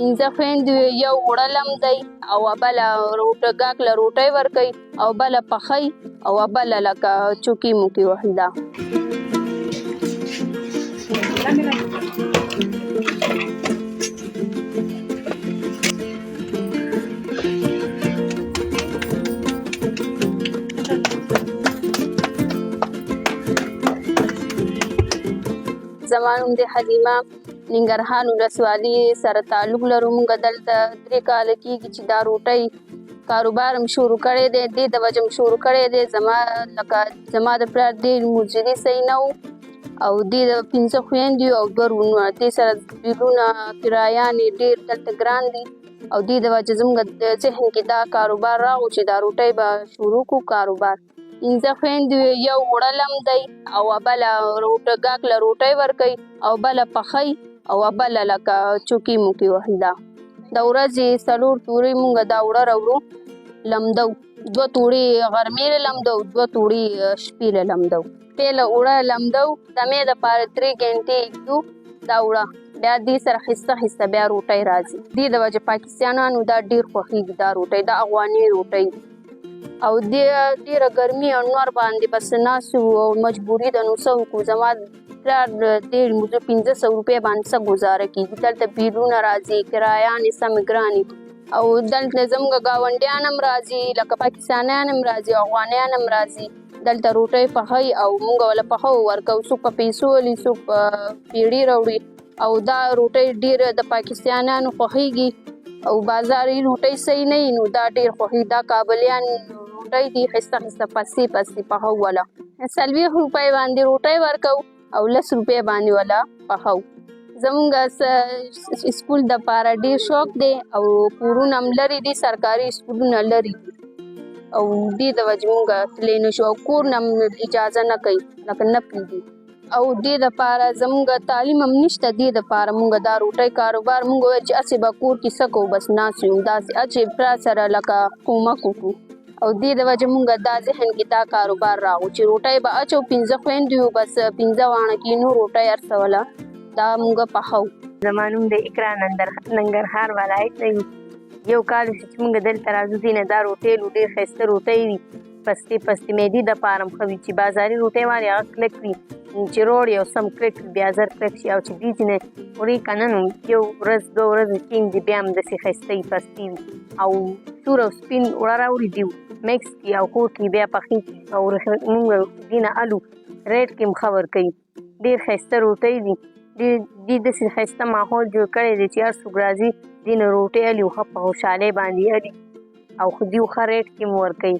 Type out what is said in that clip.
پنځه خویندې یو اوړه لمدی او بله ګاک له روټۍ ورکوي او بله پخی او بله لکه چوکۍ موکې وهي ده. زما نوم دی حلیمه، ننګرهار ولسوالي سره تعلق لرو. موږ دلته 3 کاله کېږي چې دا روټۍ کاروبار م شروع کړی دی. دې د وجې م شروع کړی دی زما د پلار ډېر مزدوري صحیح نه و او دې د 15 خویندې او 2 ورونه، دې سره بیلونه کرایانې ډېر دلته ګران دي او دې د وجې زموږ د ذهن کې دا کاروبار راغو چې دا روټۍ به شروع کړو کاروبار. 15 خویندې یو اوړه لمدی او بله ګاک له روټۍ ورکوي او بله پخی او بله لکه چوکۍ موکې وهي ده. د ورځې 4 تورې موږ دا اوړه راوړو لمدو، 2 توړې غرمې له لمدو، 2 توړې شپې له لمدو. شپې له اوړه لمدو دمې دپاره 3 ګنټې ږدو دا اوړه، بیا دې سره ښایسته ښایسته بیا روټۍ راځي. دې د وجې پاکستانیانو دا ډېر خوښېږي دا روټۍ، دا افغاني روټۍ او ډېره ګرمي او نور باندې بس ناست وو او مجبوري ده نو څه وکړو. زما پلار ډېر 1500 روپۍ باندې څه ګزاره کېږي. دلته بیلونه راځي، کرایانې سمې ګرانې او دلته زموږ ګاونډیان هم راځي لکه پاکستانیان هم راځي، افغانیان هم راځي. دلته روټۍ پخوي او موږ وله پخو ورکوو، څوک په پیسو ولي، څوک په پیړې راوړي او دا روټۍ ډېره د پاکستانیانو خوښېږي او بازاري روټۍ صحیح نه وي نو دا ډېر خوښېږي. دا کابلیان روټۍ دي ښایسته ښایسته پستې پستې پخو وله 40 روپۍ باندې روټۍ ورکوو او 10 روپۍ باندې وله پخوو. زموږ سکول دپاره ډېر شوق دی او کورونه هم لرې دي، سرکاري سکولونه لرې دي او دې د وجې موږ تللی نه شو او کور نه هم اجازه نه کوي لکه نه پرېږدي او دې دپاره زموږ تعلیم هم نشته. دې دپاره موږ دا روټۍ کاروبار موږ وویل چې هسې به کور کې څه کوو، بس ناست یو داسې چې پلار سره لکه کومک وکړو او دې د وجې موږ دا ذهن کې دا کاروبار راغو چې روټۍ به اچو. 15 خویندې یو، بس 15 واڼه کینو روټۍ هر څه وله دا موږ پخو. زما نوم د اقرا ننګرهار ولایت نه یو کال چې موږ دلته راځو دې نه دا روټۍ ډېر ښایسته روټۍ وي، پستې پستې معدې دپاره هم ښه وي چې بازاري روټۍ وارې هغه کلک وي چې روړ یو سم کلک وي بیا زر کلک شي او چې دې ځینې وړې که نه نو یو ورځ 2 ورځې کېږدي بیا هم داسې ښایسته وي پستې وي او سور او سپین اوړه راوړي دي میکس کړي او کور کې بیا پخې کړي او موږ دې نه الو ریټ کې هم ښه ورکوي. ډېر ښایسته روټۍ دي، دې داسې ښایسته ماحول جوړ کړی دی چې هر څوک راځي دې نه روټۍ الي او ښه په خوشحالۍ باندې الي او دې ښه ریټ کې هم ورکوي.